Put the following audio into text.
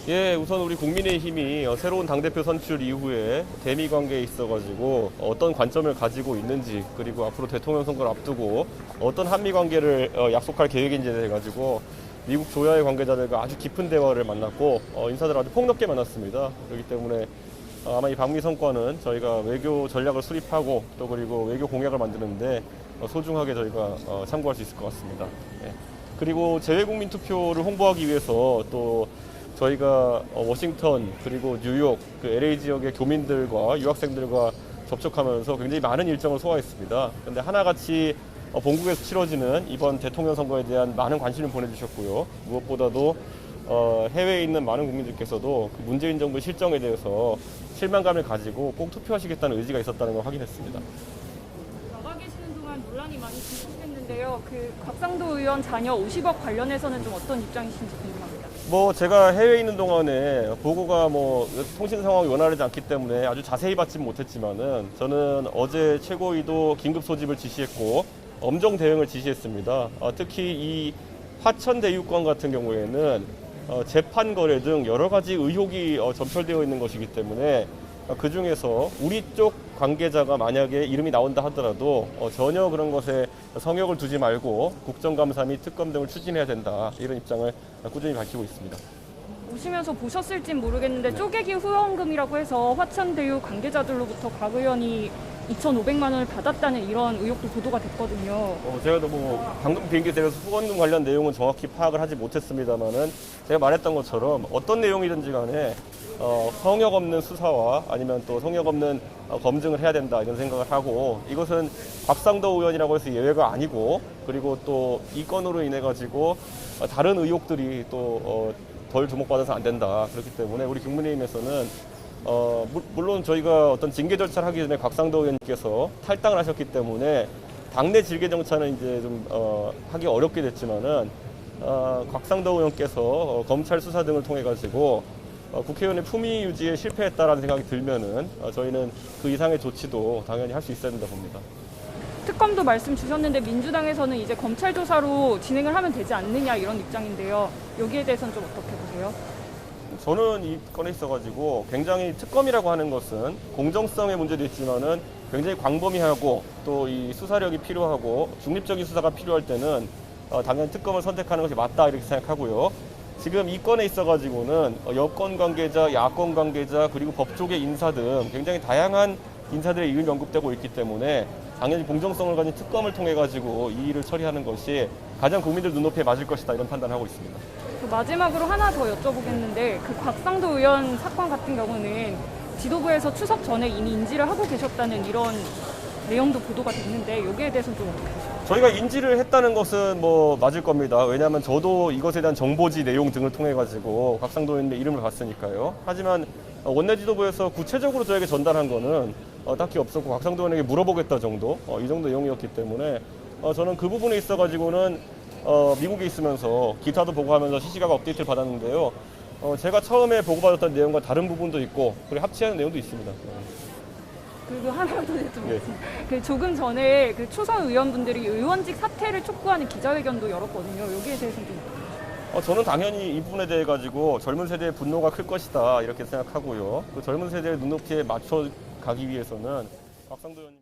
예, 우선 우리 국민의힘이 새로운 당대표 선출 이후에 대미 관계에 있어가지고 어떤 관점을 가지고 있는지, 그리고 앞으로 대통령 선거를 앞두고 어떤 한미 관계를 약속할 계획인지에 대해 가지고 미국 조야의 관계자들과 아주 깊은 대화를 만났고 인사들 아주 폭넓게 만났습니다. 그렇기 때문에 아마 이 방미 성과는 저희가 외교 전략을 수립하고 또 그리고 외교 공약을 만드는데 소중하게 저희가 참고할 수 있을 것 같습니다. 예. 그리고 재외국민 투표를 홍보하기 위해서 또 저희가 워싱턴 그리고 뉴욕, 그 LA 지역의 교민들과 유학생들과 접촉하면서 굉장히 많은 일정을 소화했습니다. 그런데 하나같이 본국에서 치러지는 이번 대통령 선거에 대한 많은 관심을 보내주셨고요. 무엇보다도 해외에 있는 많은 국민들께서도 그 문재인 정부 실정에 대해서 실망감을 가지고 꼭 투표하시겠다는 의지가 있었다는 걸 확인했습니다. 나가 계시는 동안 논란이 많이 진행됐는데요. 그 곽상도 의원 자녀 50억 관련해서는 좀 어떤 입장이신지 궁금합니다. 제가 해외에 있는 동안에 보고가 통신 상황이 원활하지 않기 때문에 아주 자세히 받지는 못했지만은 저는 어제 최고위도 긴급 소집을 지시했고 엄정 대응을 지시했습니다. 특히 이 화천 대유권 같은 경우에는 재판 거래 등 여러 가지 의혹이 점철되어 있는 것이기 때문에 그 중에서 우리 쪽 관계자가 만약에 이름이 나온다 하더라도 전혀 그런 것에 성역을 두지 말고 국정감사 및 특검 등을 추진해야 된다, 이런 입장을 꾸준히 밝히고 있습니다. 오시면서 보셨을진 모르겠는데 쪼개기 후원금이라고 해서 화천대유 관계자들로부터 곽 의원이 2,500만 원을 받았다는 이런 의혹도 보도가 됐거든요. 제가 방금 비행기 내려서 후원금 관련 내용은 정확히 파악을 하지 못했습니다만은 제가 말했던 것처럼 어떤 내용이든지 간에 성역 없는 수사와 아니면 또 성역 없는 검증을 해야 된다, 이런 생각을 하고, 이것은 곽상도 의원이라고 해서 예외가 아니고, 그리고 또 이 건으로 인해 가지고 다른 의혹들이 또 덜 주목받아서 안 된다. 그렇기 때문에 우리 국민의힘에서는 물론 저희가 어떤 징계 절차를 하기 전에 곽상도 의원님께서 탈당을 하셨기 때문에 당내 징계 정차는 이제 좀 하기 어렵게 됐지만은 곽상도 의원께서 검찰 수사 등을 통해 가지고 국회의원의 품위 유지에 실패했다라는 생각이 들면은 저희는 그 이상의 조치도 당연히 할 수 있어야 된다 봅니다. 특검도 말씀 주셨는데 민주당에서는 이제 검찰 조사로 진행을 하면 되지 않느냐, 이런 입장인데요. 여기에 대해서는 좀 어떻게 보세요? 저는 이 건에 있어가지고 굉장히 특검이라고 하는 것은 공정성의 문제도 있지만은 굉장히 광범위하고 또 이 수사력이 필요하고 중립적인 수사가 필요할 때는 당연히 특검을 선택하는 것이 맞다, 이렇게 생각하고요. 지금 이 건에 있어가지고는 여권 관계자, 야권 관계자, 그리고 법조계 인사 등 굉장히 다양한 인사들의 이름이 언급되고 있기 때문에 당연히 공정성을 가진 특검을 통해 가지고 이 일을 처리하는 것이 가장 국민들 눈높이에 맞을 것이다, 이런 판단을 하고 있습니다. 마지막으로 하나 더 여쭤보겠는데, 그 곽상도 의원 사건 같은 경우는 지도부에서 추석 전에 이미 인지를 하고 계셨다는 이런 내용도 보도가 됐는데, 여기에 대해서는 좀 어떻게 보세요? 저희가 인지를 했다는 것은 맞을 겁니다. 왜냐하면 저도 이것에 대한 정보지 내용 등을 통해 가지고 곽상도 의원님의 이름을 봤으니까요. 하지만 원내 지도부에서 구체적으로 저에게 전달한 거는 딱히 없었고, 곽상도 의원에게 물어보겠다 정도, 이 정도 내용이었기 때문에 저는 그 부분에 있어 가지고는 미국에 있으면서 기사도 보고하면서 실시각 업데이트를 받았는데요. 제가 처음에 보고받았던 내용과 다른 부분도 있고, 그리고 합치하는 내용도 있습니다. 그리고 하나만 더 여쭤보겠습니다. 예. 그 조금 전에 그 초선 의원분들이 의원직 사퇴를 촉구하는 기자회견도 열었거든요. 여기에 대해서는 좀 어떻게 보세요? 저는 당연히 이 부분에 대해 가지고 젊은 세대의 분노가 클 것이다, 이렇게 생각하고요. 그 젊은 세대의 눈높이에 맞춰 가기 위해서는 곽상도 의원님